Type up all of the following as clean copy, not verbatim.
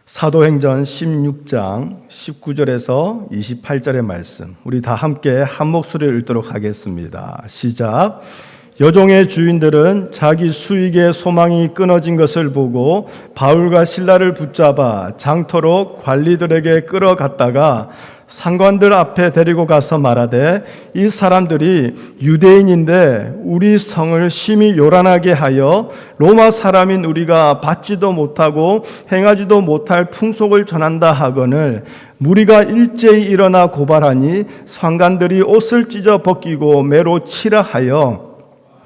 사도행전 16장 19절에서 28절의 말씀, 우리 다 함께 한 목소리를 읽도록 하겠습니다. 시작. 여종의 주인들은 자기 수익의 소망이 끊어진 것을 보고 바울과 실라를 붙잡아 장터로 관리들에게 끌어갔다가 상관들 앞에 데리고 가서 말하되, 이 사람들이 유대인인데 우리 성을 심히 요란하게 하여 로마 사람인 우리가 받지도 못하고 행하지도 못할 풍속을 전한다 하거늘 무리가 일제히 일어나 고발하니 상관들이 옷을 찢어 벗기고 매로 치라 하여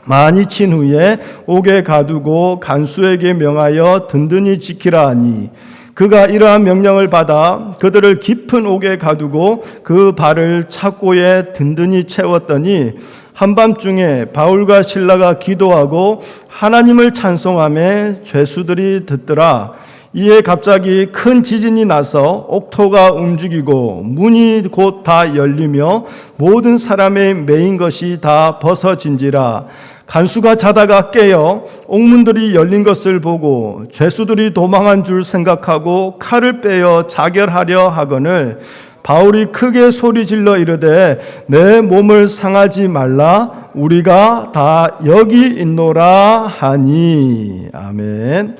많이 친 후에 옥에 가두고 간수에게 명하여 든든히 지키라 하니, 그가 이러한 명령을 받아 그들을 깊은 옥에 가두고 그 발을 착고에 든든히 채웠더니 한밤중에 바울과 실라가 기도하고 하나님을 찬송하며 죄수들이 듣더라. 이에 갑자기 큰 지진이 나서 옥토가 움직이고 문이 곧 다 열리며 모든 사람의 매인 것이 다 벗어진지라. 간수가 자다가 깨어 옥문들이 열린 것을 보고 죄수들이 도망한 줄 생각하고 칼을 빼어 자결하려 하거늘 바울이 크게 소리질러 이르되, 내 몸을 상하지 말라, 우리가 다 여기 있노라 하니. 아멘.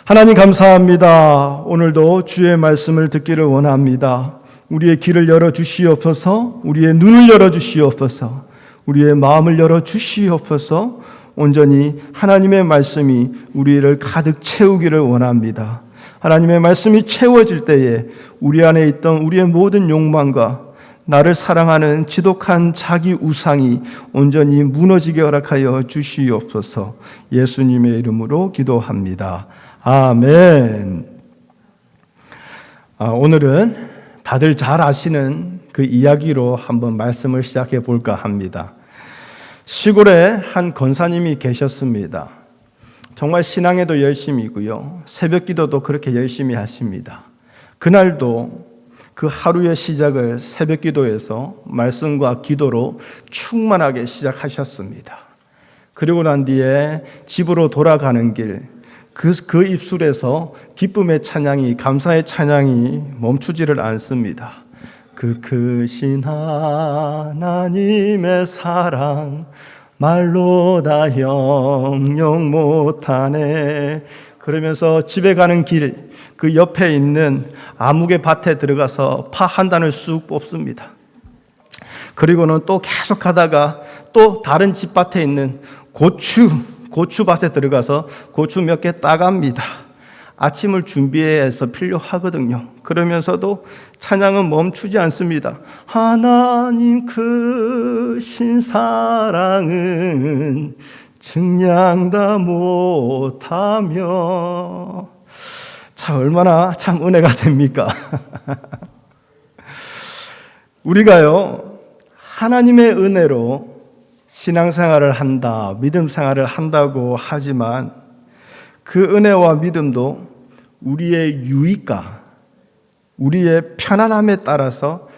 하나님 감사합니다. 오늘도 주의 말씀을 듣기를 원합니다. 우리의 귀를 열어주시옵소서, 우리의 눈을 열어주시옵소서, 우리의 마음을 열어주시옵소서. 온전히 하나님의 말씀이 우리를 가득 채우기를 원합니다. 하나님의 말씀이 채워질 때에 우리 안에 있던 우리의 모든 욕망과 나를 사랑하는 지독한 자기 우상이 온전히 무너지게 허락하여 주시옵소서. 예수님의 이름으로 기도합니다. 아멘. 오늘은 다들 잘 아시는 그 이야기로 한번 말씀을 시작해 볼까 합니다. 시골에 한 권사님이 계셨습니다. 정말 신앙에도 열심이고요, 새벽 기도도 그렇게 열심히 하십니다. 그날도 그 하루의 시작을 새벽 기도에서 말씀과 기도로 충만하게 시작하셨습니다. 그리고 난 뒤에 집으로 돌아가는 길, 그 입술에서 기쁨의 찬양이, 감사의 찬양이 멈추지를 않습니다. 그 크신 하나님의 사랑 말로 다 형용 못하네. 그러면서 집에 가는 길, 그 옆에 있는 아무개 밭에 들어가서 파 한 단을 쑥 뽑습니다. 그리고는 또 계속 가다가 또 다른 집밭에 있는 고추밭에 들어가서 고추 몇 개 따갑니다. 아침을 준비해서 필요하거든요. 그러면서도 찬양은 멈추지 않습니다. 하나님 크신 사랑은 증량 다 못하며. 참 얼마나 참 은혜가 됩니까? 우리가요, 하나님의 은혜로 신앙생활을 한다, 믿음생활을 한다고 하지만 그 은혜와 믿음도 우리의 유익과 우리의 편안함에 따라서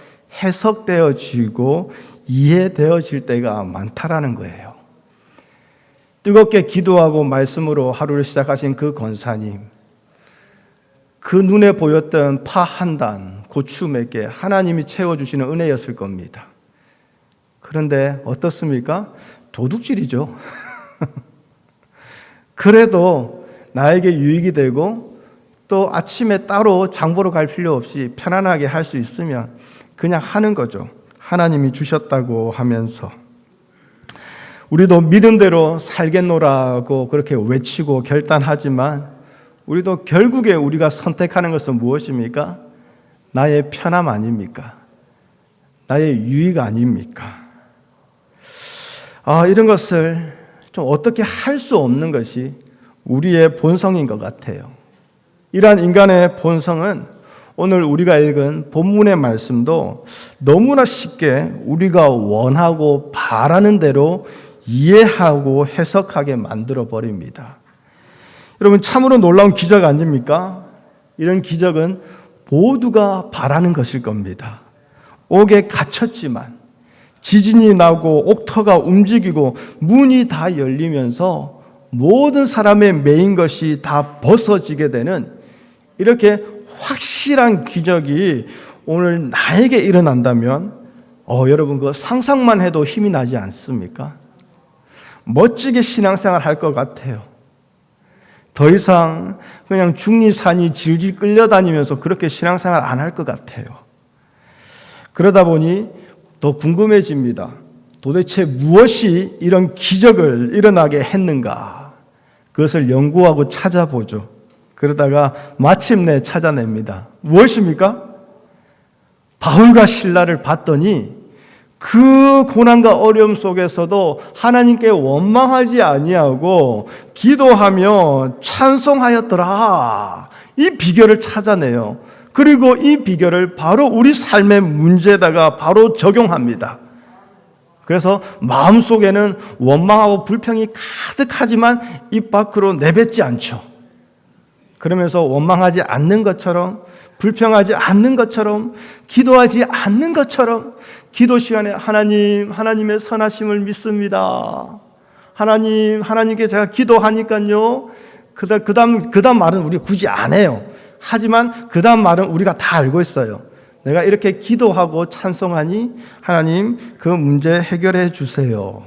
해석되어지고 이해되어질 때가 많다라는 거예요. 뜨겁게 기도하고 말씀으로 하루를 시작하신 그 권사님, 그 눈에 보였던 파 한 단, 고추 몇 개, 하나님이 채워주시는 은혜였을 겁니다. 그런데 어떻습니까? 도둑질이죠. 그래도 나에게 유익이 되고 또 아침에 따로 장 보러 갈 필요 없이 편안하게 할 수 있으면 그냥 하는 거죠. 하나님이 주셨다고 하면서. 우리도 믿음대로 살겠노라고 그렇게 외치고 결단하지만 우리도 결국에 우리가 선택하는 것은 무엇입니까? 나의 편함 아닙니까? 나의 유익 아닙니까? 이런 것을 좀 어떻게 할 수 없는 것이 우리의 본성인 것 같아요. 이러한 인간의 본성은 오늘 우리가 읽은 본문의 말씀도 너무나 쉽게 우리가 원하고 바라는 대로 이해하고 해석하게 만들어 버립니다. 여러분, 참으로 놀라운 기적 아닙니까? 이런 기적은 모두가 바라는 것일 겁니다. 옥에 갇혔지만 지진이 나고 옥터가 움직이고 문이 다 열리면서 모든 사람의 매인 것이 다 벗어지게 되는 이렇게 확실한 기적이 오늘 나에게 일어난다면 여러분 그거 상상만 해도 힘이 나지 않습니까? 멋지게 신앙생활 할 것 같아요. 더 이상 그냥 중리산이 질질 끌려다니면서 그렇게 신앙생활 안 할 것 같아요. 그러다 보니 더 궁금해집니다. 도대체 무엇이 이런 기적을 일어나게 했는가? 그것을 연구하고 찾아보죠. 그러다가 마침내 찾아냅니다. 무엇입니까? 바울과 실라를 봤더니 그 고난과 어려움 속에서도 하나님께 원망하지 아니하고 기도하며 찬송하였더라. 이 비결을 찾아내요. 그리고 이 비결을 바로 우리 삶의 문제에다가 바로 적용합니다. 그래서 마음속에는 원망하고 불평이 가득하지만 입 밖으로 내뱉지 않죠. 그러면서 원망하지 않는 것처럼, 불평하지 않는 것처럼, 기도하지 않는 것처럼 기도 시간에 하나님의 선하심을 믿습니다. 하나님께 제가 기도하니까요. 그 다음 말은 우리 굳이 안 해요. 하지만 그 다음 말은 우리가 다 알고 있어요. 내가 이렇게 기도하고 찬송하니 하나님 그 문제 해결해 주세요.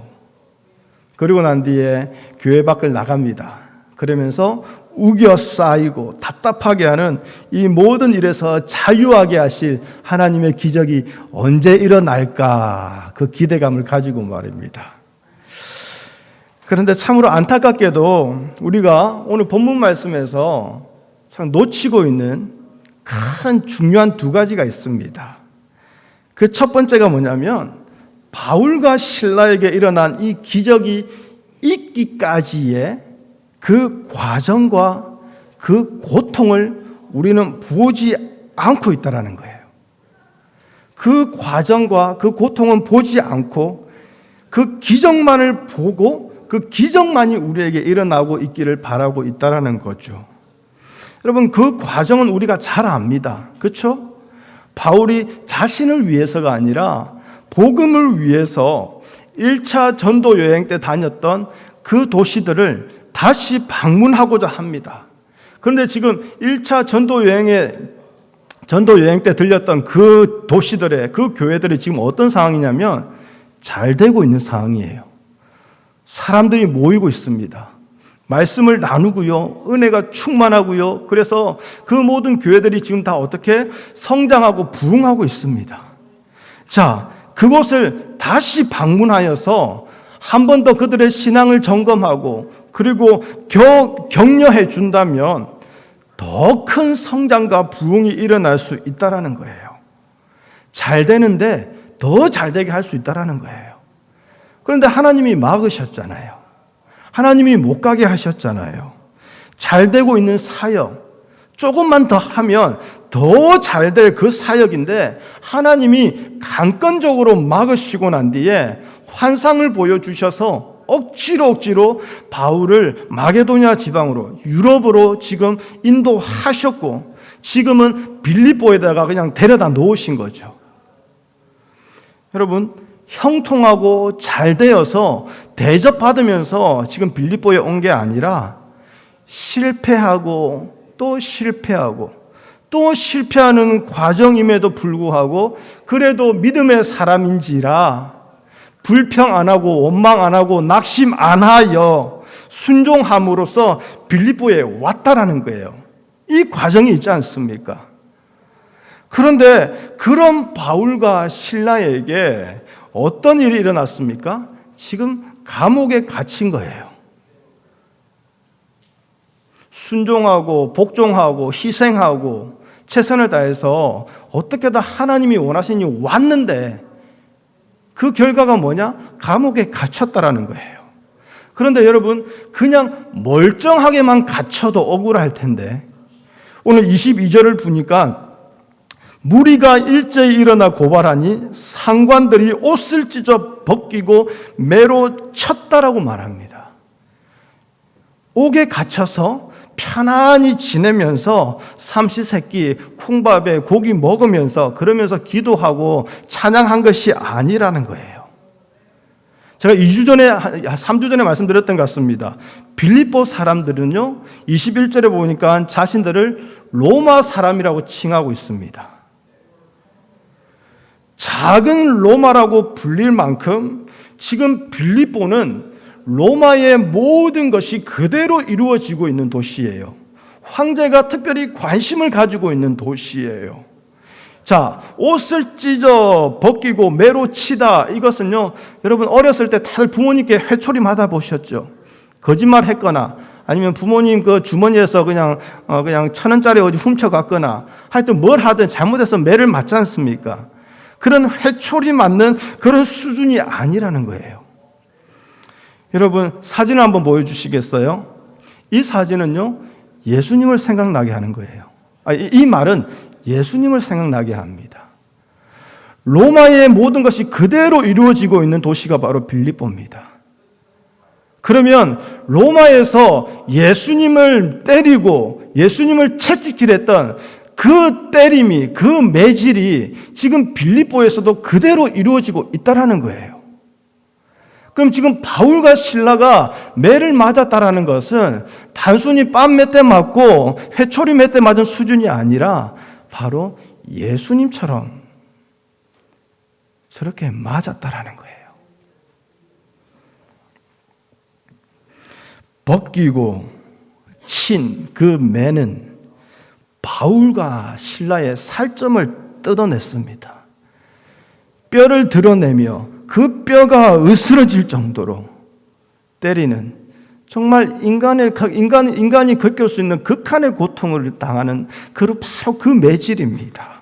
그리고 난 뒤에 교회 밖을 나갑니다. 그러면서 우겨 쌓이고 답답하게 하는 이 모든 일에서 자유하게 하실 하나님의 기적이 언제 일어날까 그 기대감을 가지고 말입니다. 그런데 참으로 안타깝게도 우리가 오늘 본문 말씀에서 참 놓치고 있는 큰 중요한 두 가지가 있습니다. 그 첫 번째가 뭐냐면 바울과 실라에게 일어난 이 기적이 있기까지의 그 과정과 그 고통을 우리는 보지 않고 있다는 거예요. 그 과정과 그 고통은 보지 않고 그 기적만을 보고 그 기적만이 우리에게 일어나고 있기를 바라고 있다는 거죠. 여러분 그 과정은 우리가 잘 압니다. 그렇죠? 바울이 자신을 위해서가 아니라 복음을 위해서 1차 전도 여행 때 다녔던 그 도시들을 다시 방문하고자 합니다. 그런데 지금 1차 전도 여행 때 들렸던 그 도시들의 그 교회들이 지금 어떤 상황이냐면 잘 되고 있는 상황이에요. 사람들이 모이고 있습니다. 말씀을 나누고요. 은혜가 충만하고요. 그래서 그 모든 교회들이 지금 다 어떻게 성장하고 부흥하고 있습니다. 자, 그곳을 다시 방문하여서 한 번 더 그들의 신앙을 점검하고 그리고 격려해 준다면 더 큰 성장과 부흥이 일어날 수 있다는 거예요. 잘 되는데 더 잘 되게 할 수 있다는 거예요. 그런데 하나님이 막으셨잖아요. 하나님이 못 가게 하셨잖아요. 잘 되고 있는 사역, 조금만 더 하면 더 잘 될 그 사역인데 하나님이 강권적으로 막으시고 난 뒤에 환상을 보여주셔서 억지로 바울을 마게도냐 지방으로 유럽으로 지금 인도하셨고 지금은 빌립보에다가 그냥 데려다 놓으신 거죠. 여러분 형통하고 잘 되어서 대접받으면서 지금 빌립보에 온 게 아니라 실패하고 또 실패하고 또 실패하는 과정임에도 불구하고 그래도 믿음의 사람인지라 불평 안 하고 원망 안 하고 낙심 안 하여 순종함으로써 빌립보에 왔다라는 거예요. 이 과정이 있지 않습니까? 그런데 그런 바울과 실라에게 어떤 일이 일어났습니까? 지금 감옥에 갇힌 거예요. 순종하고 복종하고 희생하고 최선을 다해서 어떻게든 하나님이 원하시니 왔는데 그 결과가 뭐냐? 감옥에 갇혔다라는 거예요. 그런데 여러분 그냥 멀쩡하게만 갇혀도 억울할 텐데 오늘 22절을 보니까 무리가 일제히 일어나 고발하니 상관들이 옷을 찢어 벗기고 매로 쳤다라고 말합니다. 옥에 갇혀서 편안히 지내면서 삼시세끼 콩밥에 고기 먹으면서 그러면서 기도하고 찬양한 것이 아니라는 거예요. 제가 2주 전에, 3주 전에 말씀드렸던 것 같습니다. 빌립보 사람들은요, 21절에 보니까 자신들을 로마 사람이라고 칭하고 있습니다. 작은 로마라고 불릴 만큼 지금 빌립보는 로마의 모든 것이 그대로 이루어지고 있는 도시예요. 황제가 특별히 관심을 가지고 있는 도시예요. 자, 옷을 찢어 벗기고 매로 치다. 이것은요, 여러분 어렸을 때 다들 부모님께 회초리 맞아 보셨죠? 거짓말 했거나 아니면 부모님 그 주머니에서 그냥 1,000원짜리 어디 훔쳐갔거나 하여튼 뭘 하든 잘못해서 매를 맞지 않습니까? 그런 회초리 맞는 그런 수준이 아니라는 거예요. 여러분 사진을 한번 보여주시겠어요? 이 사진은요, 예수님을 생각나게 하는 거예요. 이 말은 예수님을 생각나게 합니다. 로마의 모든 것이 그대로 이루어지고 있는 도시가 바로 빌립보입니다. 그러면 로마에서 예수님을 때리고 예수님을 채찍질했던 그 때림이, 그 매질이 지금 빌립보에서도 그대로 이루어지고 있다는 거예요. 그럼 지금 바울과 실라가 매를 맞았다라는 것은 단순히 뺨 몇 대 맞고 회초리 몇 대 맞은 수준이 아니라 바로 예수님처럼 저렇게 맞았다라는 거예요. 벗기고 친 그 매는 바울과 실라의 살점을 뜯어냈습니다. 뼈를 드러내며 그 뼈가 으스러질 정도로 때리는, 정말 인간이 겪을 수 있는 극한의 고통을 당하는 바로 그 매질입니다.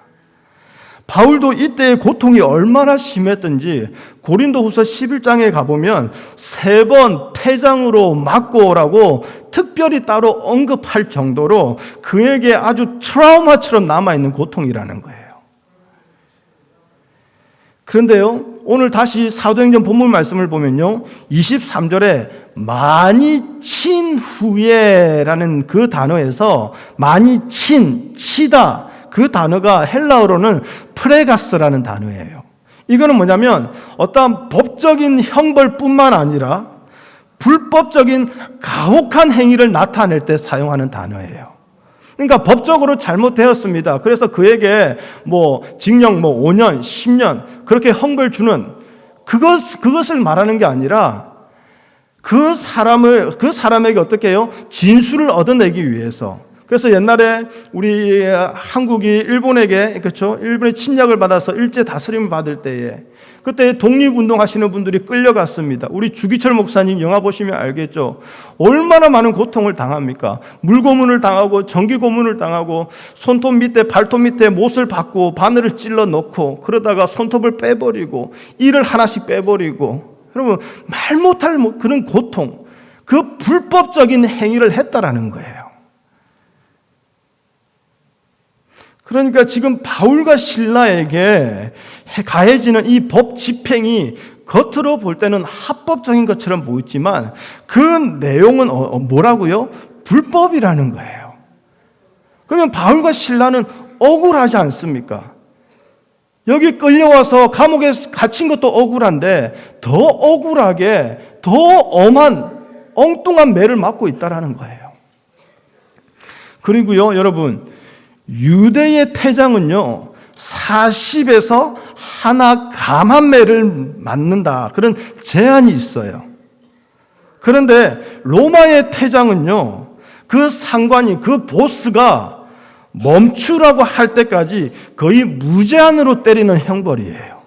바울도 이때의 고통이 얼마나 심했던지 고린도후서 11장에 가보면 3번 태장으로 맞고 오라고 특별히 따로 언급할 정도로 그에게 아주 트라우마처럼 남아있는 고통이라는 거예요. 그런데요, 오늘 다시 사도행전 본문 말씀을 보면요, 23절에 많이 친 후에라는 그 단어에서 많이 치다, 그 단어가 헬라어로는 프레가스라는 단어예요. 이거는 뭐냐면 어떠한 법적인 형벌뿐만 아니라 불법적인 가혹한 행위를 나타낼 때 사용하는 단어예요. 그러니까 법적으로 잘못되었습니다. 그래서 그에게 징역 5년, 10년 그렇게 형벌 주는 그것을 말하는 게 아니라 그 사람에게 어떻게 해요? 진술을 얻어내기 위해서. 그래서 옛날에 우리 한국이 일본에게, 그렇죠? 일본의 침략을 받아서 일제 다스림을 받을 때에 그때 독립운동 하시는 분들이 끌려갔습니다. 우리 주기철 목사님 영화 보시면 알겠죠? 얼마나 많은 고통을 당합니까? 물고문을 당하고 전기고문을 당하고 손톱 밑에 발톱 밑에 못을 박고 바늘을 찔러 넣고 그러다가 손톱을 빼버리고 이를 하나씩 빼버리고, 여러분 말 못할 그런 고통, 그 불법적인 행위를 했다라는 거예요. 그러니까 지금 바울과 실라에게 가해지는 이 법 집행이 겉으로 볼 때는 합법적인 것처럼 보이지만 그 내용은 뭐라고요? 불법이라는 거예요. 그러면 바울과 실라는 억울하지 않습니까? 여기 끌려와서 감옥에 갇힌 것도 억울한데 더 억울하게 더 엄한 엉뚱한 매를 맞고 있다는 거예요. 그리고요, 여러분, 유대의 태장은요 40에서 하나 감 한 매를 맞는다, 그런 제한이 있어요. 그런데 로마의 태장은요 그 상관이, 그 보스가 멈추라고 할 때까지 거의 무제한으로 때리는 형벌이에요.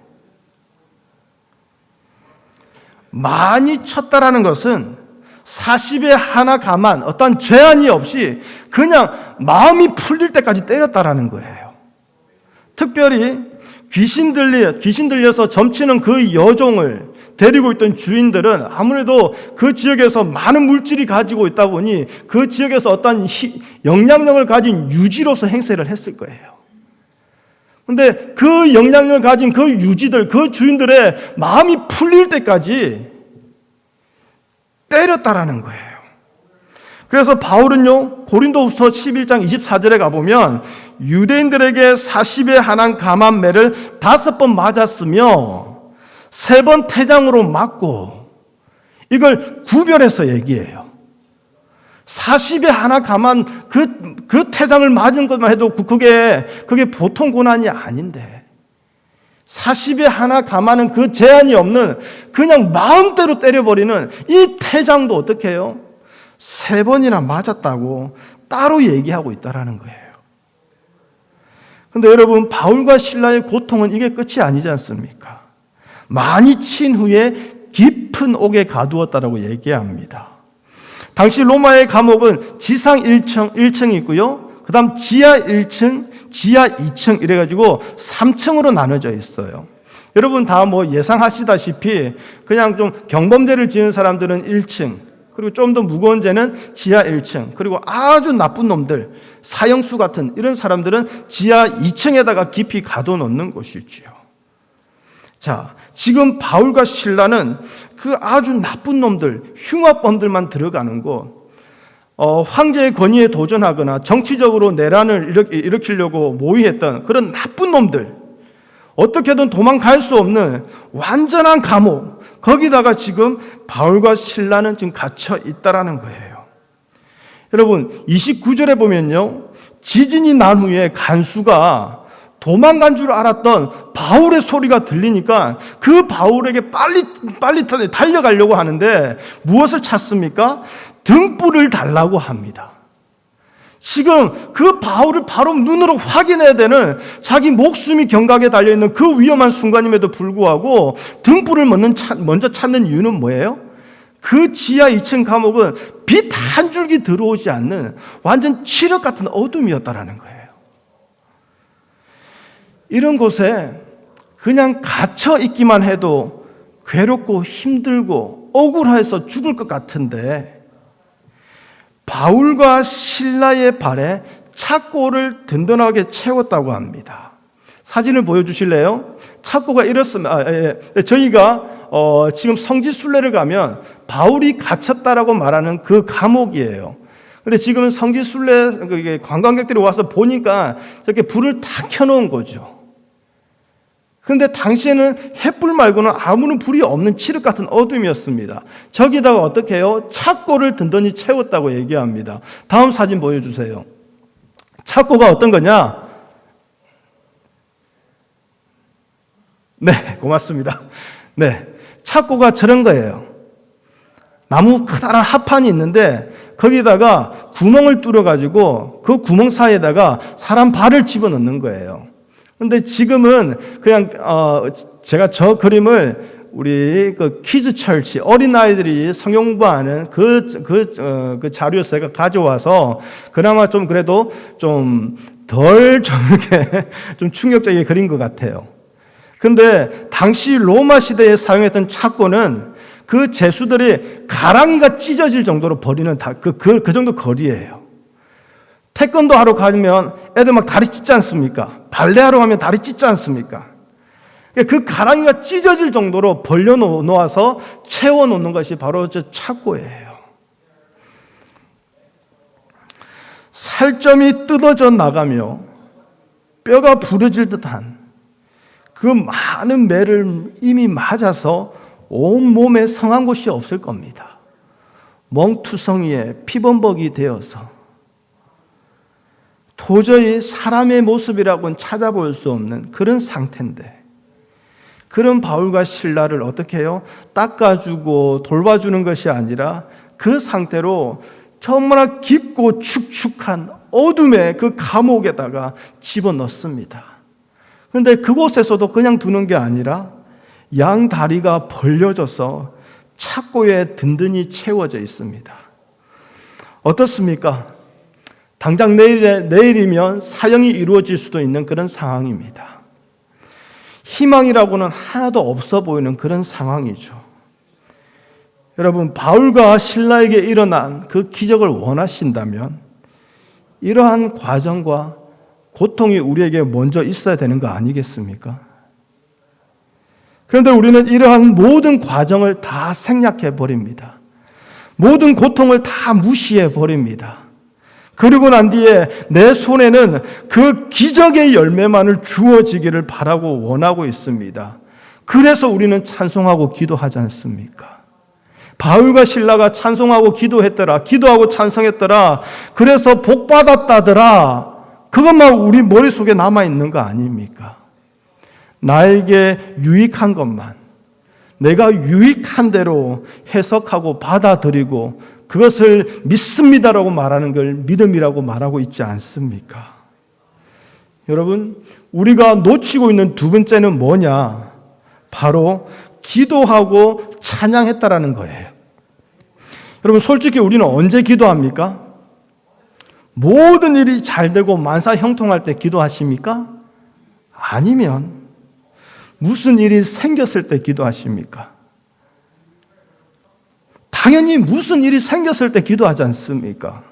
많이 쳤다라는 것은 40에 하나 가만 어떤 제한이 없이 그냥 마음이 풀릴 때까지 때렸다라는 거예요. 특별히 귀신 들려서 점치는 그 여종을 데리고 있던 주인들은 아무래도 그 지역에서 많은 물질이 가지고 있다 보니 그 지역에서 어떤 영향력을 가진 유지로서 행세를 했을 거예요. 그런데 그 영향력을 가진 그 유지들, 그 주인들의 마음이 풀릴 때까지 때렸다라는 거예요. 그래서 바울은요, 고린도후서 11장 24절에 가보면 유대인들에게 40에 한한 감한 매를 5번 맞았으며 3번 태장으로 맞고 이걸 구별해서 얘기해요. 40에 하나 가만 그 태장을 맞은 것만 해도 그게 보통 고난이 아닌데 40에 하나 가만은 그 제한이 없는 그냥 마음대로 때려버리는 이 태장도 어떻게 해요? 3번이나 맞았다고 따로 얘기하고 있다라는 거예요. 근데 여러분, 바울과 실라의 고통은 이게 끝이 아니지 않습니까? 많이 친 후에 깊은 옥에 가두었다라고 얘기합니다. 당시 로마의 감옥은 지상 1층이 있고요. 그 다음 지하 1층, 지하 2층 이래가지고 3층으로 나눠져 있어요. 여러분 다 예상하시다시피 그냥 좀 경범죄를 지은 사람들은 1층, 그리고 좀 더 무거운 죄는 지하 1층, 그리고 아주 나쁜 놈들, 사형수 같은 이런 사람들은 지하 2층에다가 깊이 가둬놓는 곳이지요. 자, 지금 바울과 실라는 그 아주 나쁜 놈들, 흉악범들만 들어가는 곳, 황제의 권위에 도전하거나 정치적으로 내란을 일으키려고 모의했던 그런 나쁜 놈들, 어떻게든 도망갈 수 없는 완전한 감옥, 거기다가 지금 바울과 실라는 지금 갇혀 있다라는 거예요. 여러분, 29절에 보면요, 지진이 난 후에 간수가 도망간 줄 알았던 바울의 소리가 들리니까 그 바울에게 빨리 달려가려고 하는데 무엇을 찾습니까? 등불을 달라고 합니다. 지금 그 바울을 바로 눈으로 확인해야 되는 자기 목숨이 경각에 달려있는 그 위험한 순간임에도 불구하고 등불을 먼저 찾는 이유는 뭐예요? 그 지하 2층 감옥은 빛 한 줄기 들어오지 않는 완전 칠흑 같은 어둠이었다라는 거예요. 이런 곳에 그냥 갇혀 있기만 해도 괴롭고 힘들고 억울해서 죽을 것 같은데 바울과 실라의 발에 착고를 든든하게 채웠다고 합니다. 사진을 보여주실래요? 착고가 이렇습니다. 저희가 지금 성지순례를 가면 바울이 갇혔다라고 말하는 그 감옥이에요. 근데 지금은 성지순례 관광객들이 와서 보니까 저렇게 불을 다 켜놓은 거죠. 근데 당시에는 햇불 말고는 아무런 불이 없는 칠흑 같은 어둠이었습니다. 저기다가 어떻게 해요? 착고를 든든히 채웠다고 얘기합니다. 다음 사진 보여주세요. 착고가 어떤 거냐? 네, 고맙습니다. 네, 착고가 저런 거예요. 나무 커다란 합판이 있는데 거기다가 구멍을 뚫어가지고 그 구멍 사이에다가 사람 발을 집어넣는 거예요. 근데 지금은 그냥 제가 저 그림을 우리 그 키즈 철치 어린아이들이 성경 공부하는 그 자료에서 제가 가져와서 그나마 좀 그래도 좀 덜 좀 이렇게 좀 충격적이게 그린 것 같아요. 근데 당시 로마 시대에 사용했던 착고는 그 죄수들이 가랑이가 찢어질 정도로 버리는 그 정도 거리예요. 태권도 하러 가면 애들 막 다리 찢지 않습니까? 발레하러 가면 다리 찢지 않습니까? 그 가랑이가 찢어질 정도로 벌려 놓아서 채워 놓는 것이 바로 저 착고예요. 살점이 뜯어져 나가며 뼈가 부러질 듯한 그 많은 매를 이미 맞아서 온몸에 성한 곳이 없을 겁니다. 멍투성이에 피범벅이 되어서 도저히 사람의 모습이라고는 찾아볼 수 없는 그런 상태인데 그런 바울과 실라를 어떻게 해요? 닦아주고 돌봐주는 것이 아니라 그 상태로 정말 깊고 축축한 어둠의 그 감옥에다가 집어넣습니다. 그런데 그곳에서도 그냥 두는 게 아니라 양 다리가 벌려져서 착고에 든든히 채워져 있습니다. 어떻습니까? 당장 내일이면 사형이 이루어질 수도 있는 그런 상황입니다. 희망이라고는 하나도 없어 보이는 그런 상황이죠. 여러분, 바울과 실라에게 일어난 그 기적을 원하신다면 이러한 과정과 고통이 우리에게 먼저 있어야 되는 거 아니겠습니까? 그런데 우리는 이러한 모든 과정을 다 생략해 버립니다. 모든 고통을 다 무시해 버립니다. 그리고 난 뒤에 내 손에는 그 기적의 열매만을 주어지기를 바라고 원하고 있습니다. 그래서 우리는 찬송하고 기도하지 않습니까? 바울과 실라가 찬송하고 기도했더라. 기도하고 찬송했더라. 그래서 복 받았다더라. 그것만 우리 머릿속에 남아있는 거 아닙니까? 나에게 유익한 것만, 내가 유익한 대로 해석하고 받아들이고 그것을 믿습니다라고 말하는 걸 믿음이라고 말하고 있지 않습니까? 여러분, 우리가 놓치고 있는 두 번째는 뭐냐? 바로 기도하고 찬양했다라는 거예요. 여러분, 솔직히 우리는 언제 기도합니까? 모든 일이 잘 되고 만사 형통할 때 기도하십니까? 아니면 무슨 일이 생겼을 때 기도하십니까? 당연히 무슨 일이 생겼을 때 기도하지 않습니까?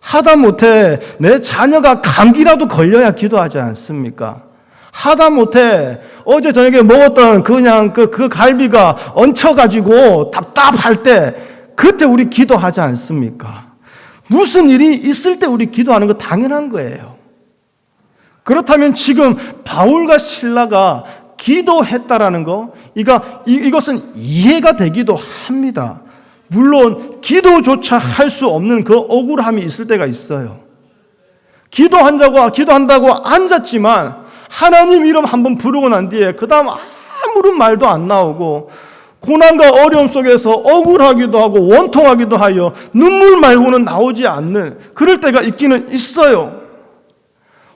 하다못해 내 자녀가 감기라도 걸려야 기도하지 않습니까? 하다못해 어제 저녁에 먹었던 그 갈비가 얹혀가지고 답답할 때 그때 우리 기도하지 않습니까? 무슨 일이 있을 때 우리 기도하는 거 당연한 거예요. 그렇다면 지금 바울과 실라가 기도했다라는 거, 이것은 이해가 되기도 합니다. 물론 기도조차 할 수 없는 그 억울함이 있을 때가 있어요. 기도한다고 앉았지만 하나님 이름 한번 부르고 난 뒤에 그 다음 아무런 말도 안 나오고 고난과 어려움 속에서 억울하기도 하고 원통하기도 하여 눈물 말고는 나오지 않는 그럴 때가 있기는 있어요.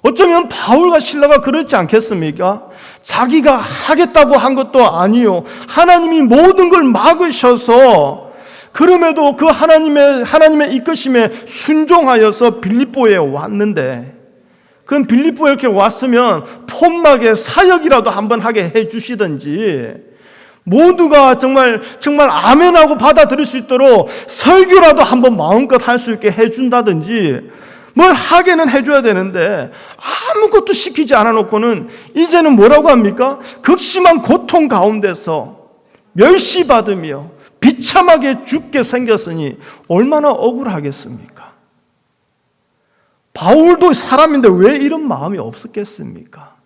어쩌면 바울과 실라가 그렇지 않겠습니까? 자기가 하겠다고 한 것도 아니요. 하나님이 모든 걸 막으셔서 그럼에도 그 하나님의 이끄심에 순종하여서 빌립보에 왔는데, 그럼 빌립보에 이렇게 왔으면 폼나게 사역이라도 한번 하게 해주시든지, 모두가 정말 아멘하고 받아들일 수 있도록 설교라도 한번 마음껏 할 수 있게 해준다든지 뭘 하게는 해줘야 되는데 아무것도 시키지 않아놓고는 이제는 뭐라고 합니까? 극심한 고통 가운데서 멸시받으며 비참하게 죽게 생겼으니 얼마나 억울하겠습니까? 바울도 사람인데 왜 이런 마음이 없었겠습니까?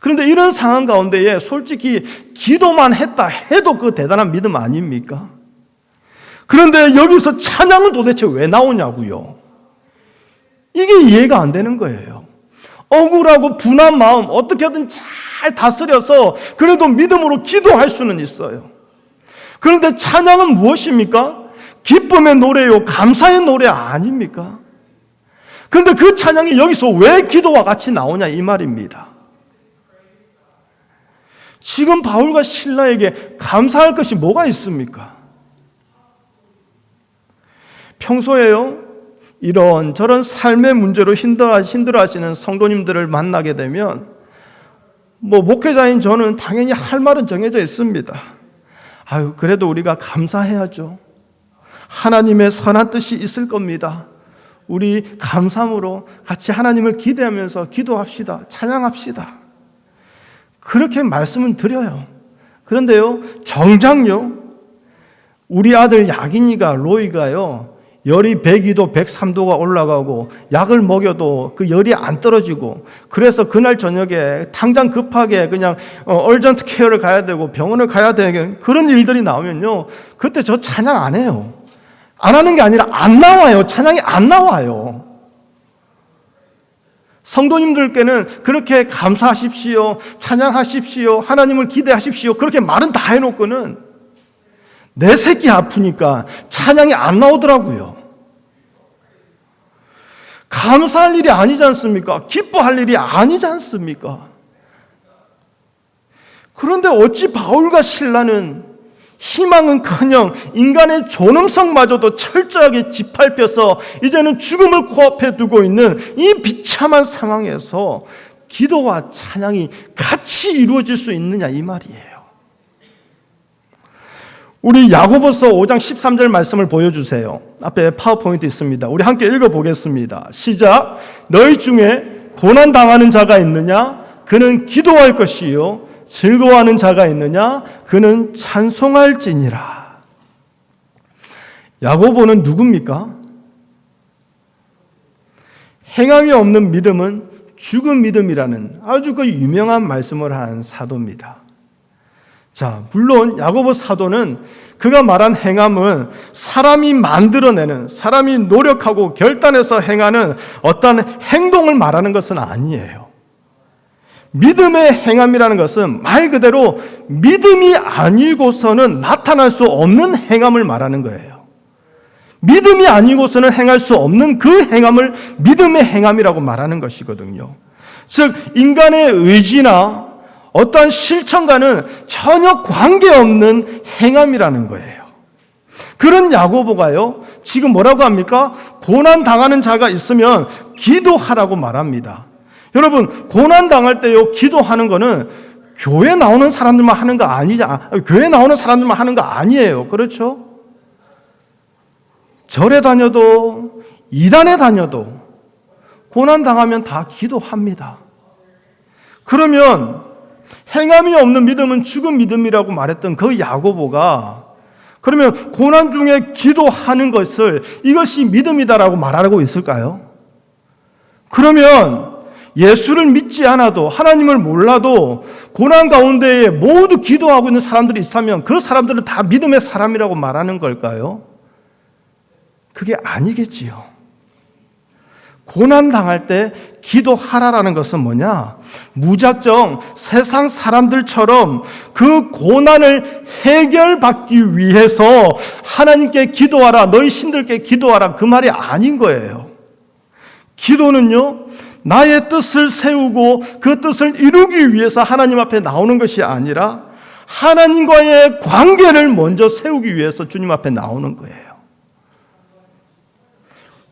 그런데 이런 상황 가운데에 솔직히 기도만 했다 해도 그 대단한 믿음 아닙니까? 그런데 여기서 찬양은 도대체 왜 나오냐고요? 이게 이해가 안 되는 거예요. 억울하고 분한 마음 어떻게든 잘 다스려서 그래도 믿음으로 기도할 수는 있어요. 그런데 찬양은 무엇입니까? 기쁨의 노래요, 감사의 노래 아닙니까? 그런데 그 찬양이 여기서 왜 기도와 같이 나오냐 이 말입니다. 지금 바울과 실라에게 감사할 것이 뭐가 있습니까? 평소에요, 이런저런 삶의 문제로 힘들어하시는 성도님들을 만나게 되면 목회자인 저는 당연히 할 말은 정해져 있습니다. 그래도 우리가 감사해야죠. 하나님의 선한 뜻이 있을 겁니다. 우리 감사함으로 같이 하나님을 기대하면서 기도합시다. 찬양합시다. 그렇게 말씀은 드려요. 그런데요, 정작요, 우리 아들 로이가요, 열이 102도, 103도가 올라가고 약을 먹여도 그 열이 안 떨어지고, 그래서 그날 저녁에 당장 급하게 그냥 얼전트 케어를 가야 되고 병원을 가야 되는 그런 일들이 나오면요, 그때 저 찬양 안 해요. 안 하는 게 아니라 안 나와요. 찬양이 안 나와요. 성도님들께는 그렇게 감사하십시오, 찬양하십시오, 하나님을 기대하십시오, 그렇게 말은 다 해놓고는 내 새끼 아프니까 찬양이 안 나오더라고요. 감사할 일이 아니지 않습니까? 기뻐할 일이 아니지 않습니까? 그런데 어찌 바울과 실라는 희망은커녕 인간의 존엄성마저도 철저하게 짓밟혀서 이제는 죽음을 코앞에 두고 있는 이 비참한 상황에서 기도와 찬양이 같이 이루어질 수 있느냐 이 말이에요. 우리 야고보서 5장 13절 말씀을 보여주세요. 앞에 파워포인트 있습니다. 우리 함께 읽어보겠습니다. 시작. 너희 중에 고난당하는 자가 있느냐? 그는 기도할 것이요. 즐거워하는 자가 있느냐? 그는 찬송할지니라. 야고보는 누굽니까? 행함이 없는 믿음은 죽은 믿음이라는 아주 그 유명한 말씀을 한 사도입니다. 자, 물론 야고보 사도는 그가 말한 행함은 사람이 만들어내는, 사람이 노력하고 결단해서 행하는 어떤 행동을 말하는 것은 아니에요. 믿음의 행함이라는 것은 말 그대로 믿음이 아니고서는 나타날 수 없는 행함을 말하는 거예요. 믿음이 아니고서는 행할 수 없는 그 행함을 믿음의 행함이라고 말하는 것이거든요. 즉 인간의 의지나 어떠한 실천과는 전혀 관계없는 행함이라는 거예요. 그런 야고보가요, 지금 뭐라고 합니까? 고난당하는 자가 있으면 기도하라고 말합니다. 여러분, 고난당할 때요, 기도하는 거는 교회 나오는 사람들만 하는 거 교회 나오는 사람들만 하는 거 아니에요. 그렇죠? 절에 다녀도, 이단에 다녀도, 고난당하면 다 기도합니다. 그러면 행함이 없는 믿음은 죽은 믿음이라고 말했던 그 야고보가 그러면 고난 중에 기도하는 것을 이것이 믿음이다라고 말하고 있을까요? 그러면 예수를 믿지 않아도 하나님을 몰라도 고난 가운데에 모두 기도하고 있는 사람들이 있다면 그 사람들은 다 믿음의 사람이라고 말하는 걸까요? 그게 아니겠지요. 고난 당할 때 기도하라라는 것은 뭐냐? 무작정 세상 사람들처럼 그 고난을 해결받기 위해서 하나님께 기도하라, 너희 신들께 기도하라, 그 말이 아닌 거예요. 기도는요, 나의 뜻을 세우고 그 뜻을 이루기 위해서 하나님 앞에 나오는 것이 아니라 하나님과의 관계를 먼저 세우기 위해서 주님 앞에 나오는 거예요.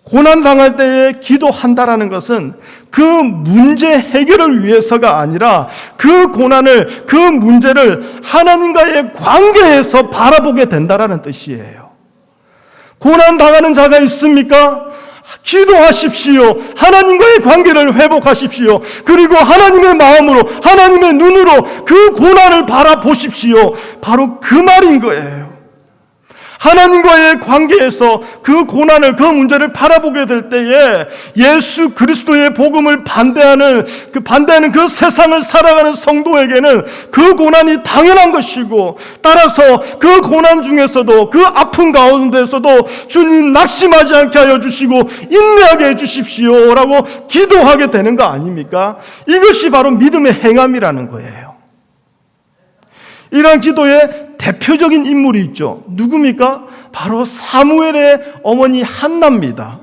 고난당할 때에 기도한다라는 것은 그 문제 해결을 위해서가 아니라 그 고난을, 그 문제를 하나님과의 관계에서 바라보게 된다라는 뜻이에요. 고난당하는 자가 있습니까? 기도하십시오. 하나님과의 관계를 회복하십시오. 그리고 하나님의 마음으로, 하나님의 눈으로 그 고난을 바라보십시오. 바로 그 말인 거예요. 하나님과의 관계에서 그 고난을, 그 문제를 바라보게 될 때에 예수 그리스도의 복음을 반대하는 그 세상을 살아가는 성도에게는 그 고난이 당연한 것이고, 따라서 그 고난 중에서도, 그 아픔 가운데서도 주님 낙심하지 않게 하여 주시고 인내하게 해 주십시오라고 기도하게 되는 거 아닙니까? 이것이 바로 믿음의 행함이라는 거예요. 이러한 기도의 대표적인 인물이 있죠. 누굽니까? 바로 사무엘의 어머니 한나입니다.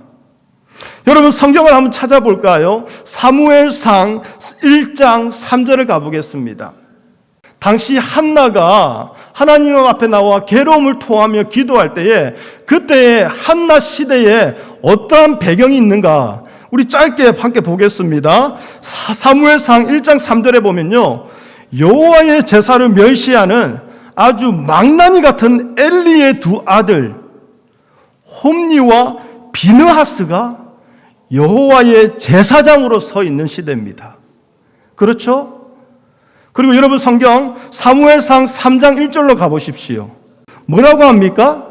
여러분 성경을 한번 찾아볼까요? 사무엘상 1장 3절을 가보겠습니다. 당시 한나가 하나님 앞에 나와 괴로움을 토하며 기도할 때에 그때의 한나 시대에 어떠한 배경이 있는가? 우리 짧게 함께 보겠습니다. 사무엘상 1장 3절에 보면요, 여호와의 제사를 멸시하는 아주 망나니 같은 엘리의 두 아들 홈니와 비느하스가 여호와의 제사장으로 서 있는 시대입니다. 그렇죠? 그리고 여러분 성경 사무엘상 3장 1절로 가보십시오. 뭐라고 합니까?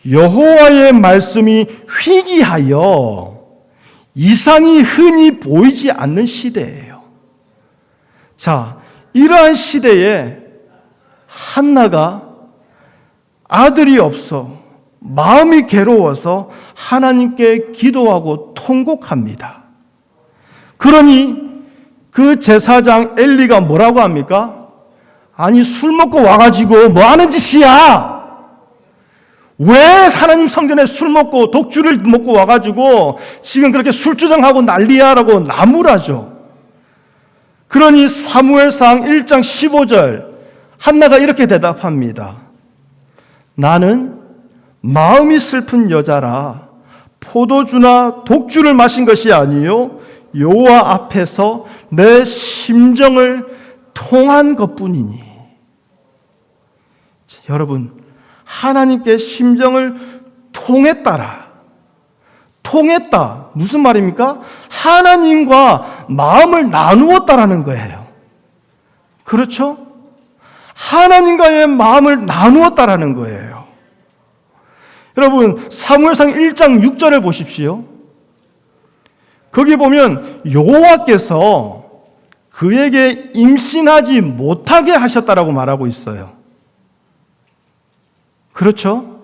여호와의 말씀이 희귀하여 이상이 흔히 보이지 않는 시대예요. 자, 이러한 시대에 한나가 아들이 없어 마음이 괴로워서 하나님께 기도하고 통곡합니다. 그러니 그 제사장 엘리가 뭐라고 합니까? 아니 술 먹고 와가지고 뭐 하는 짓이야? 왜 하나님 성전에 술 먹고 독주를 먹고 와가지고 지금 그렇게 술주정하고 난리야? 라고 나무라죠. 그러니 사무엘상 1장 15절 한나가 이렇게 대답합니다. 나는 마음이 슬픈 여자라 포도주나 독주를 마신 것이 아니요 여호와 앞에서 내 심정을 통한 것뿐이니. 여러분, 하나님께 심정을 통했다. 무슨 말입니까? 하나님과 마음을 나누었다라는 거예요. 그렇죠? 하나님과의 마음을 나누었다라는 거예요. 여러분, 사무엘상 1장 6절을 보십시오. 거기 보면 여호와께서 그에게 임신하지 못하게 하셨다라고 말하고 있어요. 그렇죠?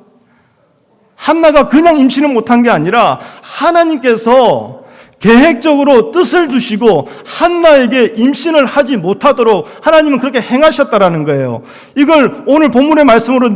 한나가 그냥 임신을 못한 게 아니라 하나님께서 계획적으로 뜻을 두시고 한나에게 임신을 하지 못하도록 하나님은 그렇게 행하셨다라는 거예요. 이걸 오늘 본문의 말씀으로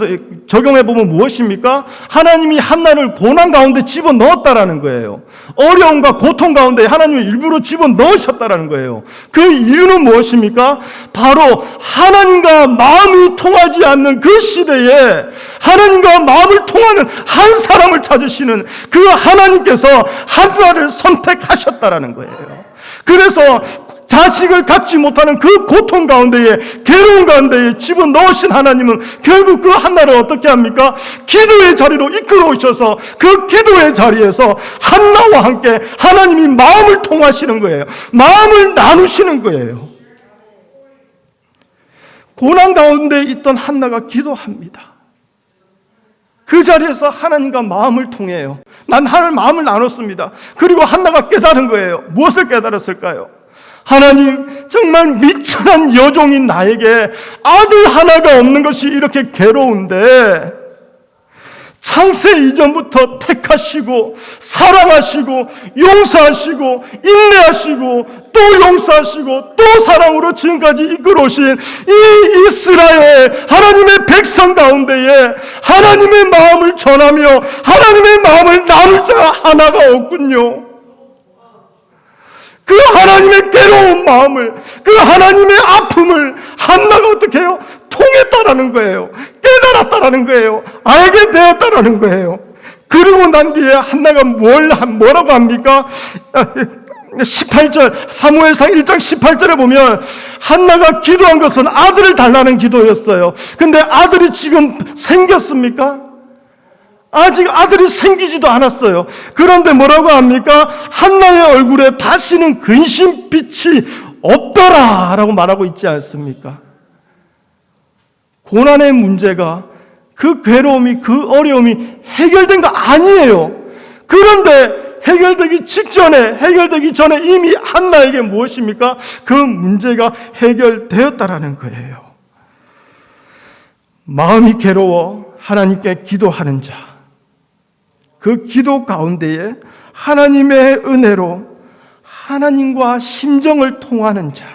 적용해 보면 무엇입니까? 하나님이 한나를 고난 가운데 집어넣었다라는 거예요. 어려움과 고통 가운데 하나님이 일부러 집어넣으셨다라는 거예요. 그 이유는 무엇입니까? 바로 하나님과 마음이 통하지 않는 그 시대에 하나님과 마음을 통하는 한 사람을 찾으시는 그 하나님께서 한나를 선택하셨다라는 거예요. 그래서 자식을 갖지 못하는 그 고통 가운데에, 괴로움 가운데에 집어넣으신 하나님은 결국 그 한나를 어떻게 합니까? 기도의 자리로 이끌어 오셔서 그 기도의 자리에서 한나와 함께 하나님이 마음을 통하시는 거예요. 마음을 나누시는 거예요. 고난 가운데 있던 한나가 기도합니다. 그 자리에서 하나님과 마음을 통해요. 난 하나님 마음을 나눴습니다. 그리고 한나가 깨달은 거예요. 무엇을 깨달았을까요? 하나님, 정말 미천한 여종인 나에게 아들 하나가 없는 것이 이렇게 괴로운데 창세 이전부터 택하시고 사랑하시고 용서하시고 인내하시고 또 용서하시고 또 사랑으로 지금까지 이끌어오신 이 이스라엘 하나님의 백성 가운데에 하나님의 마음을 전하며 하나님의 마음을 나눌 자 하나가 없군요. 그 하나님의 괴로운 마음을, 그 하나님의 아픔을 한나가 어떻게 해요? 통했다라는 거예요. 깨달았다라는 거예요. 알게 되었다라는 거예요. 그리고 난 뒤에 한나가 뭐라고 합니까? 18절, 사무엘상 1장 18절에 보면 한나가 기도한 것은 아들을 달라는 기도였어요. 근데 아들이 지금 생겼습니까? 아직 아들이 생기지도 않았어요. 그런데 뭐라고 합니까? 한나의 얼굴에 다시는 근심빛이 없더라 라고 말하고 있지 않습니까? 고난의 문제가, 그 괴로움이, 그 어려움이 해결된 거 아니에요. 그런데 해결되기 전에 이미 한나에게 무엇입니까? 그 문제가 해결되었다라는 거예요. 마음이 괴로워 하나님께 기도하는 자, 그 기도 가운데에 하나님의 은혜로 하나님과 심정을 통하는 자,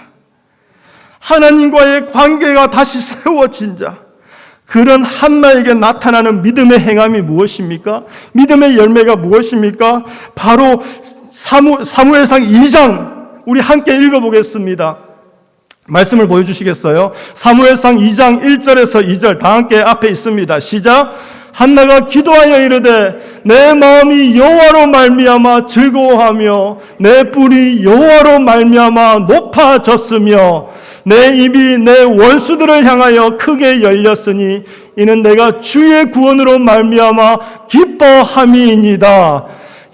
하나님과의 관계가 다시 세워진 자, 그런 한나에게 나타나는 믿음의 행함이 무엇입니까? 믿음의 열매가 무엇입니까? 바로 사무엘상 2장, 우리 함께 읽어보겠습니다. 말씀을 보여주시겠어요? 사무엘상 2장 1절에서 2절 다 함께 앞에 있습니다. 시작. 한나가 기도하여 이르되 내 마음이 여호와로 말미암아 즐거워하며 내 뿔이 여호와로 말미암아 높아졌으며 내 입이 내 원수들을 향하여 크게 열렸으니 이는 내가 주의 구원으로 말미암아 기뻐함이니이다.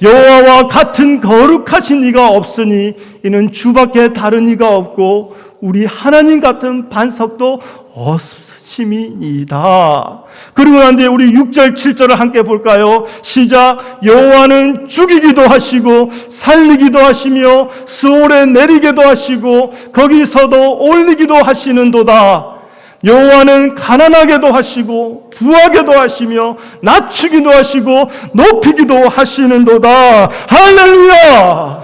여호와와 같은 거룩하신 이가 없으니 이는 주밖에 다른 이가 없고 우리 하나님 같은 반석도 없으심이니이다. 그리고 난 뒤에 우리 6절 7절을 함께 볼까요? 시작. 여호와는 죽이기도 하시고 살리기도 하시며 스올에 내리기도 하시고 거기서도 올리기도 하시는도다. 여호와는 가난하게도 하시고 부하게도 하시며 낮추기도 하시고 높이기도 하시는도다. 할렐루야.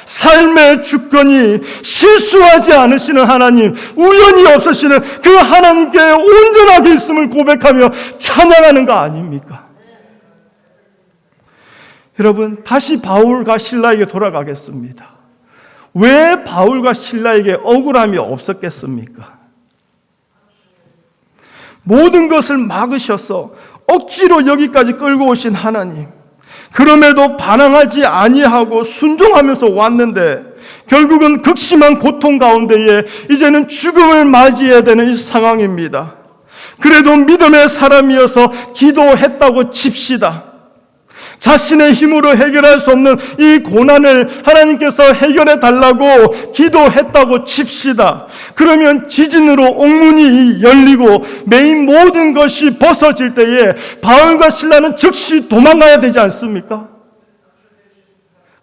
삶의 주권이 실수하지 않으시는 하나님, 우연이 없으시는 그 하나님께 온전하게 있음을 고백하며 찬양하는 거 아닙니까? 여러분, 다시 바울과 실라에게 돌아가겠습니다. 왜 바울과 실라에게 억울함이 없었겠습니까? 모든 것을 막으셔서 억지로 여기까지 끌고 오신 하나님, 그럼에도 반항하지 아니하고 순종하면서 왔는데 결국은 극심한 고통 가운데에 이제는 죽음을 맞이해야 되는 이 상황입니다. 그래도 믿음의 사람이어서 기도했다고 칩시다. 자신의 힘으로 해결할 수 없는 이 고난을 하나님께서 해결해 달라고 기도했다고 칩시다. 그러면 지진으로 옥문이 열리고 메인 모든 것이 벗어질 때에 바울과 실라는 즉시 도망가야 되지 않습니까?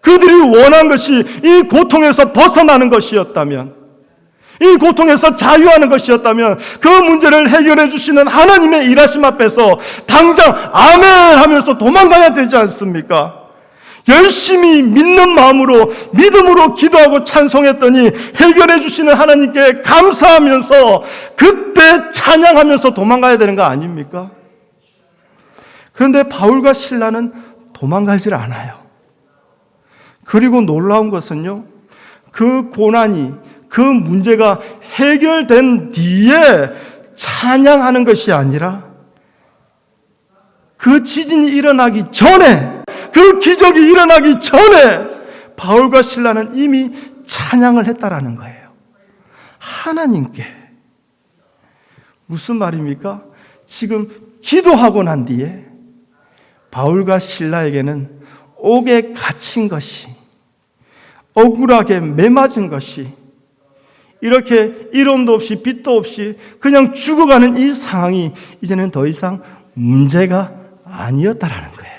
그들이 원한 것이 이 고통에서 벗어나는 것이었다면 이 고통에서 자유하는 것이었다면 그 문제를 해결해 주시는 하나님의 일하심 앞에서 당장 아멘 하면서 도망가야 되지 않습니까? 열심히 믿는 마음으로 믿음으로 기도하고 찬송했더니 해결해 주시는 하나님께 감사하면서 그때 찬양하면서 도망가야 되는 거 아닙니까? 그런데 바울과 실라는 도망가질 않아요. 그리고 놀라운 것은요, 그 고난이, 그 문제가 해결된 뒤에 찬양하는 것이 아니라 그 지진이 일어나기 전에, 그 기적이 일어나기 전에 바울과 실라는 이미 찬양을 했다라는 거예요. 하나님께. 무슨 말입니까? 지금 기도하고 난 뒤에 바울과 실라에게는 옥에 갇힌 것이, 억울하게 매맞은 것이, 이렇게 이론도 없이 빛도 없이 그냥 죽어가는 이 상황이 이제는 더 이상 문제가 아니었다라는 거예요.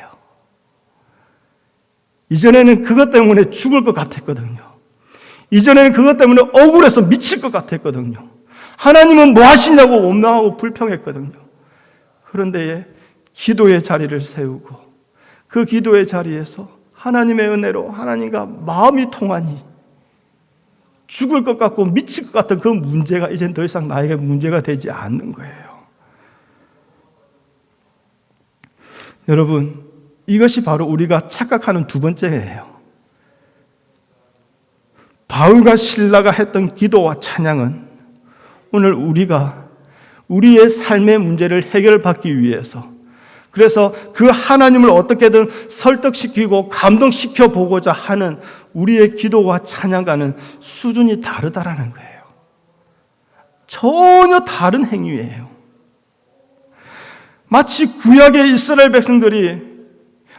이전에는 그것 때문에 죽을 것 같았거든요. 이전에는 그것 때문에 억울해서 미칠 것 같았거든요. 하나님은 뭐 하시냐고 원망하고 불평했거든요. 그런데 기도의 자리를 세우고 그 기도의 자리에서 하나님의 은혜로 하나님과 마음이 통하니 죽을 것 같고 미칠 것 같은 그 문제가 이젠 더 이상 나에게 문제가 되지 않는 거예요. 여러분, 이것이 바로 우리가 착각하는 두 번째예요. 바울과 실라가 했던 기도와 찬양은 오늘 우리가 우리의 삶의 문제를 해결받기 위해서, 그래서 그 하나님을 어떻게든 설득시키고 감동시켜 보고자 하는 우리의 기도와 찬양과는 수준이 다르다라는 거예요. 전혀 다른 행위예요. 마치 구약의 이스라엘 백성들이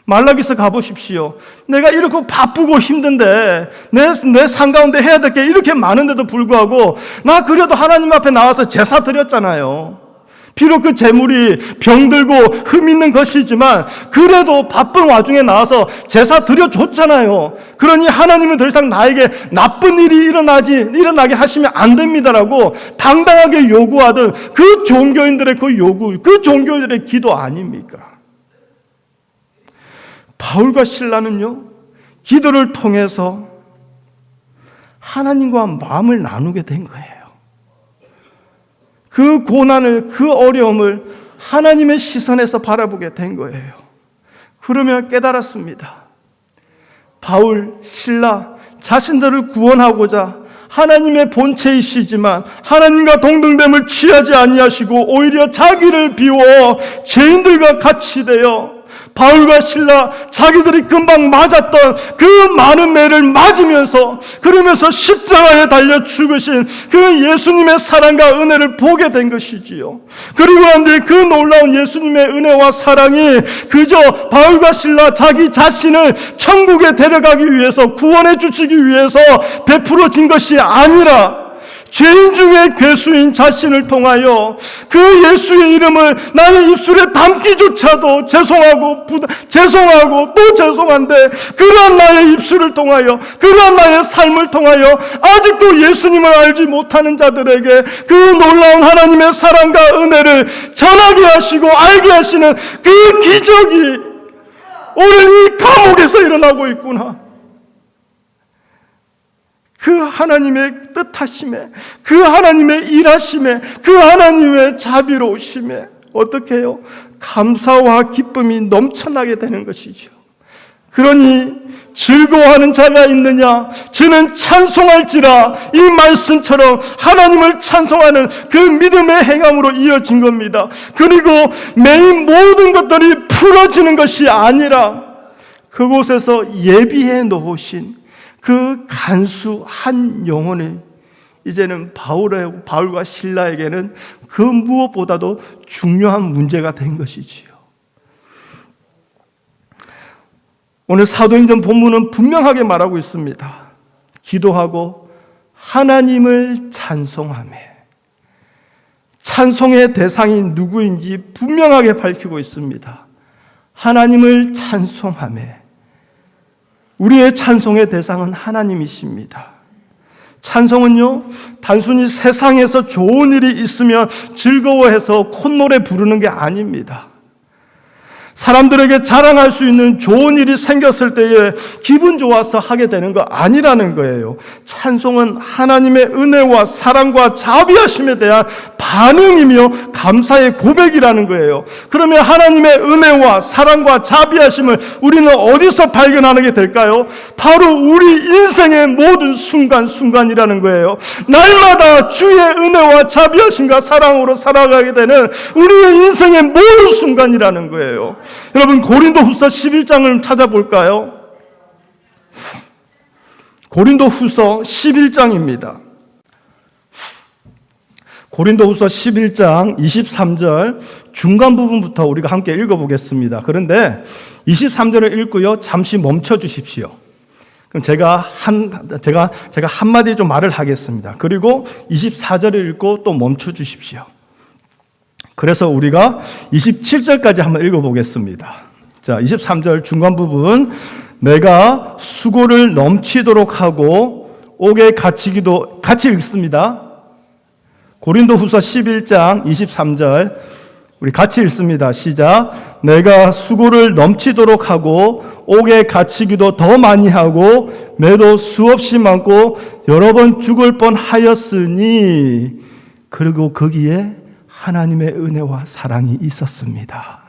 말라기서 가보십시오. 내가 이렇게 바쁘고 힘든데 내 삶 가운데 해야 될 게 이렇게 많은데도 불구하고 나 그래도 하나님 앞에 나와서 제사 드렸잖아요. 비록 그 제물이 병들고 흠 있는 것이지만 그래도 바쁜 와중에 나와서 제사 드려줬잖아요. 그러니 하나님은 더 이상 나에게 나쁜 일이 일어나게 하시면 안 됩니다라고 당당하게 요구하던 그 종교인들의 그 요구, 그 종교인들의 기도 아닙니까? 바울과 실라는요, 기도를 통해서 하나님과 마음을 나누게 된 거예요. 그 고난을, 그 어려움을 하나님의 시선에서 바라보게 된 거예요. 그러며 깨달았습니다. 바울, 실라 자신들을 구원하고자 하나님의 본체이시지만 하나님과 동등됨을 취하지 아니하시고 오히려 자기를 비워 죄인들과 같이 되어 바울과 실라 자기들이 금방 맞았던 그 많은 매를 맞으면서 그러면서 십자가에 달려 죽으신 그 예수님의 사랑과 은혜를 보게 된 것이지요. 그리고 난 뒤에 그 놀라운 예수님의 은혜와 사랑이 그저 바울과 실라 자기 자신을 천국에 데려가기 위해서, 구원해 주시기 위해서 베풀어진 것이 아니라 죄인 중에 괴수인 자신을 통하여 그 예수의 이름을 나의 입술에 담기조차도 죄송하고 또 죄송한데 그러한 나의 입술을 통하여, 그러한 나의 삶을 통하여 아직도 예수님을 알지 못하는 자들에게 그 놀라운 하나님의 사랑과 은혜를 전하게 하시고 알게 하시는 그 기적이 오늘 이 감옥에서 일어나고 있구나. 그 하나님의 뜻하심에, 그 하나님의 일하심에, 그 하나님의 자비로우심에 어떻게 해요? 감사와 기쁨이 넘쳐나게 되는 것이죠. 그러니 즐거워하는 자가 있느냐? 저는 찬송할지라. 이 말씀처럼 하나님을 찬송하는 그 믿음의 행함으로 이어진 겁니다. 그리고 매일 모든 것들이 풀어지는 것이 아니라 그곳에서 예비해 놓으신 그 간수한 영혼이 이제는 바울과 실라에게는 그 무엇보다도 중요한 문제가 된 것이지요. 오늘 사도행전 본문은 분명하게 말하고 있습니다. 기도하고 하나님을 찬송하며, 찬송의 대상이 누구인지 분명하게 밝히고 있습니다. 하나님을 찬송하며, 우리의 찬송의 대상은 하나님이십니다. 찬송은요, 단순히 세상에서 좋은 일이 있으면 즐거워해서 콧노래 부르는 게 아닙니다. 사람들에게 자랑할 수 있는 좋은 일이 생겼을 때에 기분 좋아서 하게 되는 거 아니라는 거예요. 찬송은 하나님의 은혜와 사랑과 자비하심에 대한 반응이며 감사의 고백이라는 거예요. 그러면 하나님의 은혜와 사랑과 자비하심을 우리는 어디서 발견하게 될까요? 바로 우리 인생의 모든 순간순간이라는 거예요. 날마다 주의 은혜와 자비하심과 사랑으로 살아가게 되는 우리의 인생의 모든 순간이라는 거예요. 여러분, 고린도후서 11장을 찾아볼까요? 고린도후서 11장입니다. 고린도후서 11장 23절 중간 부분부터 우리가 함께 읽어보겠습니다. 그런데 23절을 읽고요, 잠시 멈춰 주십시오. 그럼 제가 한마디 좀 말을 하겠습니다. 그리고 24절을 읽고 또 멈춰 주십시오. 그래서 우리가 27절까지 한번 읽어보겠습니다. 자, 23절 중간 부분. 내가 수고를 넘치도록 하고 옥에 갇히기도, 같이 읽습니다. 고린도후서 11장 23절 우리 같이 읽습니다. 시작. 내가 수고를 넘치도록 하고 옥에 갇히기도 더 많이 하고 매도 수없이 많고 여러 번 죽을 뻔하였으니 그리고 거기에 하나님의 은혜와 사랑이 있었습니다.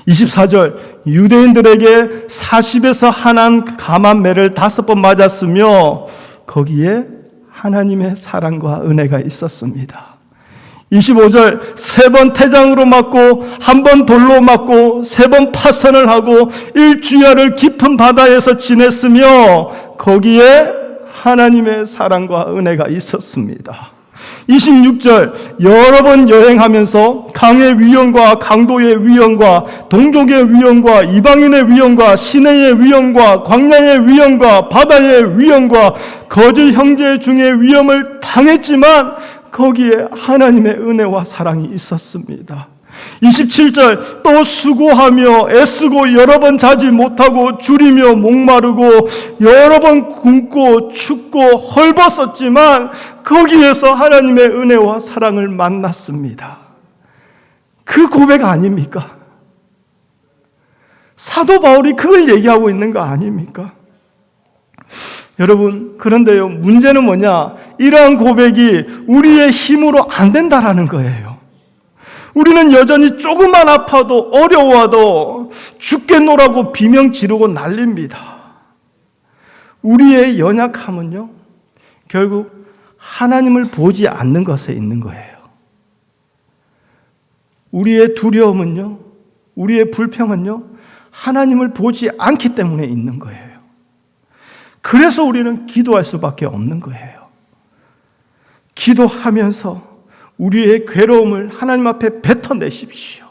24절 유대인들에게 40에서 한한 감한 매를 5번 맞았으며 거기에 하나님의 사랑과 은혜가 있었습니다. 25절 3번 태장으로 맞고 1번 돌로 맞고 3번 파선을 하고 일주야를 깊은 바다에서 지냈으며 거기에 하나님의 사랑과 은혜가 있었습니다. 26절 여러 번 여행하면서 강의 위험과 강도의 위험과 동족의 위험과 이방인의 위험과 시내의 위험과 광야의 위험과 바다의 위험과 거짓 형제 중의 위험을 당했지만 거기에 하나님의 은혜와 사랑이 있었습니다. 27절 또 수고하며 애쓰고 여러 번 자지 못하고 줄이며 목마르고 여러 번 굶고 춥고 헐벗었지만 거기에서 하나님의 은혜와 사랑을 만났습니다. 그 고백 아닙니까? 사도 바울이 그걸 얘기하고 있는 거 아닙니까? 여러분, 그런데요, 문제는 뭐냐? 이러한 고백이 우리의 힘으로 안 된다라는 거예요. 우리는 여전히 조금만 아파도 어려워도 죽겠노라고 비명 지르고 난립니다. 우리의 연약함은요, 결국 하나님을 보지 않는 것에 있는 거예요. 우리의 두려움은요, 우리의 불평은요, 하나님을 보지 않기 때문에 있는 거예요. 그래서 우리는 기도할 수밖에 없는 거예요. 기도하면서 우리의 괴로움을 하나님 앞에 뱉어내십시오.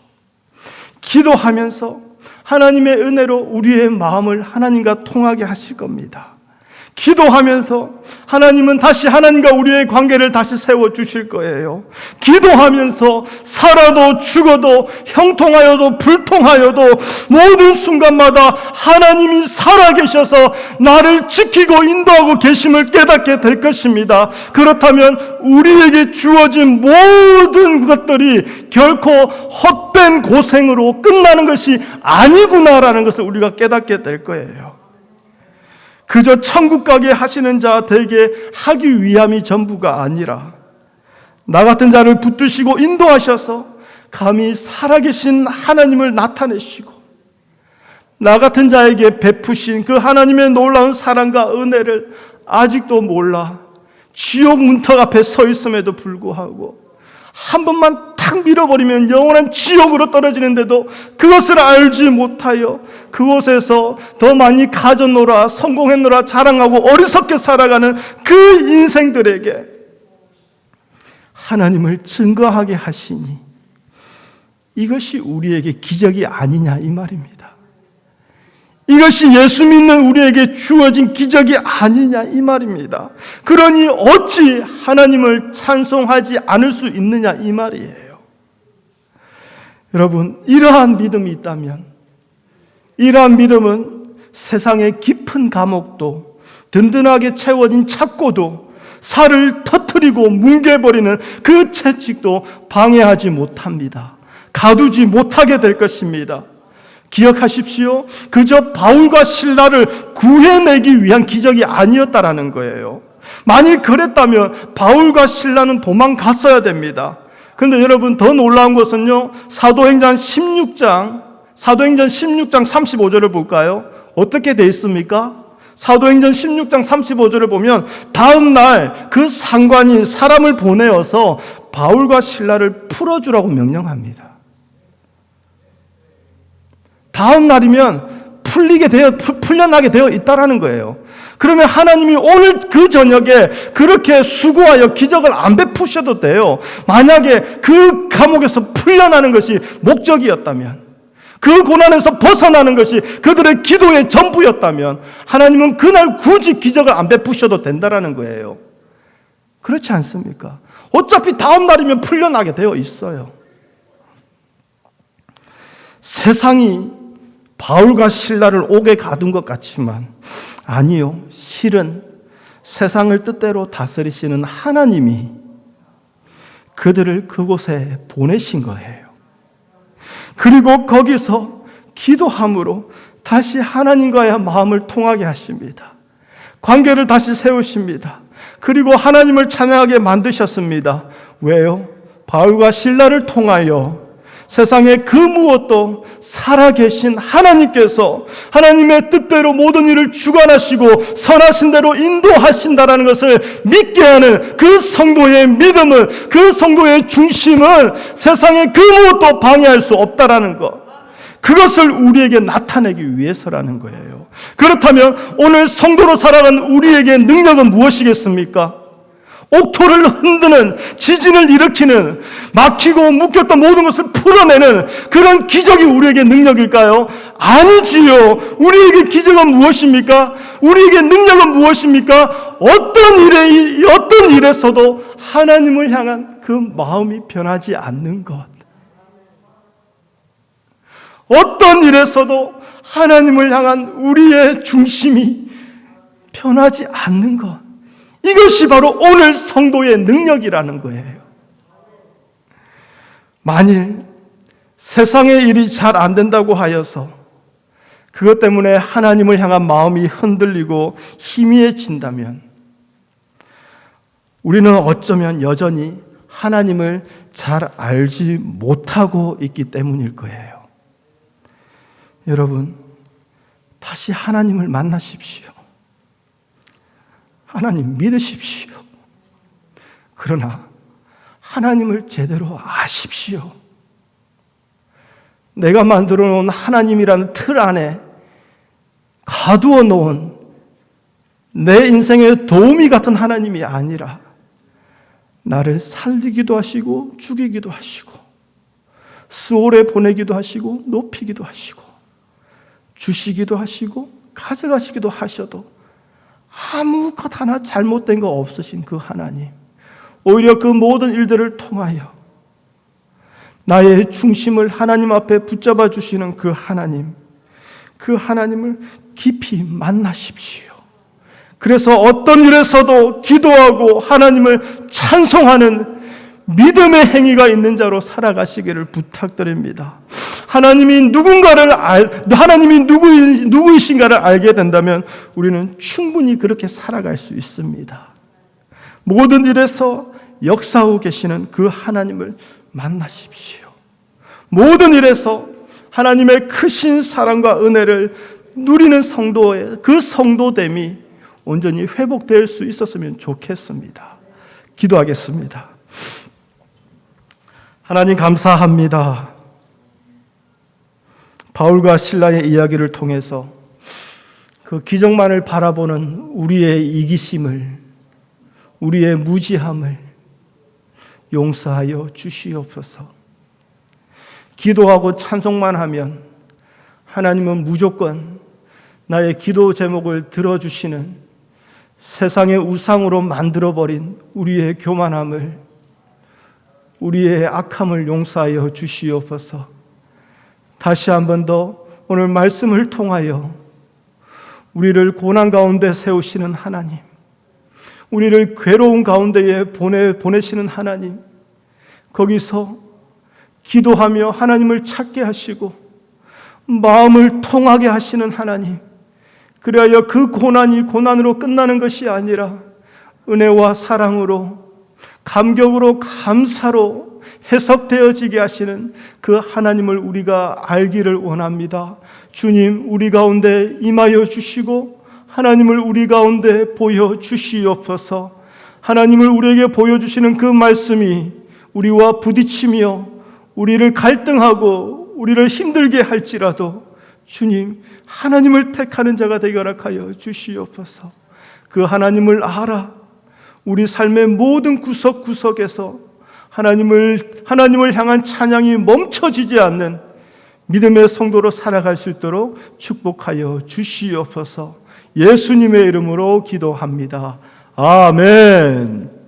기도하면서 하나님의 은혜로 우리의 마음을 하나님과 통하게 하실 겁니다. 기도하면서 하나님은 다시 하나님과 우리의 관계를 다시 세워주실 거예요. 기도하면서 살아도 죽어도 형통하여도 불통하여도 모든 순간마다 하나님이 살아계셔서 나를 지키고 인도하고 계심을 깨닫게 될 것입니다. 그렇다면 우리에게 주어진 모든 것들이 결코 헛된 고생으로 끝나는 것이 아니구나라는 것을 우리가 깨닫게 될 거예요. 그저 천국 가게 하시는 자 되게 하기 위함이 전부가 아니라 나 같은 자를 붙드시고 인도하셔서 감히 살아계신 하나님을 나타내시고 나 같은 자에게 베푸신 그 하나님의 놀라운 사랑과 은혜를 아직도 몰라 지옥 문턱 앞에 서 있음에도 불구하고 한 번만 탁 밀어버리면 영원한 지옥으로 떨어지는데도 그것을 알지 못하여 그곳에서 더 많이 가졌노라 성공했노라 자랑하고 어리석게 살아가는 그 인생들에게 하나님을 증거하게 하시니 이것이 우리에게 기적이 아니냐 이 말입니다. 이것이 예수 믿는 우리에게 주어진 기적이 아니냐 이 말입니다. 그러니 어찌 하나님을 찬송하지 않을 수 있느냐 이 말이에요. 여러분, 이러한 믿음이 있다면 이러한 믿음은 세상의 깊은 감옥도 든든하게 채워진 착고도 살을 터뜨리고 뭉개버리는 그 채찍도 방해하지 못합니다. 가두지 못하게 될 것입니다. 기억하십시오. 그저 바울과 실라를 구해내기 위한 기적이 아니었다라는 거예요. 만일 그랬다면 바울과 실라는 도망갔어야 됩니다. 그런데 여러분, 더 놀라운 것은요, 사도행전 16장 35절을 볼까요? 어떻게 돼 있습니까? 사도행전 16장 35절을 보면 다음 날 그 상관이 사람을 보내어서 바울과 실라를 풀어주라고 명령합니다. 다음 날이면 풀려나게 되어 있다라는 거예요. 그러면 하나님이 오늘 그 저녁에 그렇게 수고하여 기적을 안 베푸셔도 돼요. 만약에 그 감옥에서 풀려나는 것이 목적이었다면, 그 고난에서 벗어나는 것이 그들의 기도의 전부였다면 하나님은 그날 굳이 기적을 안 베푸셔도 된다라는 거예요. 그렇지 않습니까? 어차피 다음 날이면 풀려나게 되어 있어요. 세상이 바울과 실라를 옥에 가둔 것 같지만 아니요. 실은 세상을 뜻대로 다스리시는 하나님이 그들을 그곳에 보내신 거예요. 그리고 거기서 기도함으로 다시 하나님과의 마음을 통하게 하십니다. 관계를 다시 세우십니다. 그리고 하나님을 찬양하게 만드셨습니다. 왜요? 바울과 실라를 통하여 세상의 그 무엇도 살아계신 하나님께서 하나님의 뜻대로 모든 일을 주관하시고 선하신 대로 인도하신다라는 것을 믿게 하는 그 성도의 믿음은, 그 성도의 중심은 세상의 그 무엇도 방해할 수 없다라는 것, 그것을 우리에게 나타내기 위해서라는 거예요. 그렇다면 오늘 성도로 살아가는 우리에게 능력은 무엇이겠습니까? 옥토를 흔드는, 지진을 일으키는, 막히고 묶였던 모든 것을 풀어내는 그런 기적이 우리에게 능력일까요? 아니지요. 우리에게 기적은 무엇입니까? 우리에게 능력은 무엇입니까? 어떤 일에서도 하나님을 향한 그 마음이 변하지 않는 것. 어떤 일에서도 하나님을 향한 우리의 중심이 변하지 않는 것. 이것이 바로 오늘 성도의 능력이라는 거예요. 만일 세상의 일이 잘 안 된다고 하여서 그것 때문에 하나님을 향한 마음이 흔들리고 희미해진다면 우리는 어쩌면 여전히 하나님을 잘 알지 못하고 있기 때문일 거예요. 여러분, 다시 하나님을 만나십시오. 하나님 믿으십시오. 그러나 하나님을 제대로 아십시오. 내가 만들어 놓은 하나님이라는 틀 안에 가두어 놓은 내 인생의 도우미 같은 하나님이 아니라 나를 살리기도 하시고 죽이기도 하시고 수월에 보내기도 하시고 높이기도 하시고 주시기도 하시고 가져가시기도 하셔도 아무것 하나 잘못된 거 없으신 그 하나님, 오히려 그 모든 일들을 통하여 나의 중심을 하나님 앞에 붙잡아 주시는 그 하나님, 그 하나님을 깊이 만나십시오. 그래서 어떤 일에서도 기도하고 하나님을 찬송하는 믿음의 행위가 있는 자로 살아가시기를 부탁드립니다. 하나님이 누구이신가를 알게 된다면 우리는 충분히 그렇게 살아갈 수 있습니다. 모든 일에서 역사하고 계시는 그 하나님을 만나십시오. 모든 일에서 하나님의 크신 사랑과 은혜를 누리는 성도의 그 성도됨이 온전히 회복될 수 있었으면 좋겠습니다. 기도하겠습니다. 하나님 감사합니다. 바울과 실라의 이야기를 통해서 그 기적만을 바라보는 우리의 이기심을, 우리의 무지함을 용서하여 주시옵소서. 기도하고 찬송만 하면 하나님은 무조건 나의 기도 제목을 들어주시는 세상의 우상으로 만들어버린 우리의 교만함을, 우리의 악함을 용서하여 주시옵소서. 다시 한 번 더 오늘 말씀을 통하여 우리를 고난 가운데 세우시는 하나님, 우리를 괴로운 가운데에 보내시는 하나님, 거기서 기도하며 하나님을 찾게 하시고 마음을 통하게 하시는 하나님, 그리하여 그 고난이 고난으로 끝나는 것이 아니라 은혜와 사랑으로, 감격으로, 감사로 해석되어지게 하시는 그 하나님을 우리가 알기를 원합니다. 주님, 우리 가운데 임하여 주시고 하나님을 우리 가운데 보여주시옵소서. 하나님을 우리에게 보여주시는 그 말씀이 우리와 부딪히며 우리를 갈등하고 우리를 힘들게 할지라도 주님, 하나님을 택하는 자가 되게 허락하여 주시옵소서. 그 하나님을 알아 우리 삶의 모든 구석구석에서 하나님을 향한 찬양이 멈춰지지 않는 믿음의 성도로 살아갈 수 있도록 축복하여 주시옵소서. 예수님의 이름으로 기도합니다. 아멘.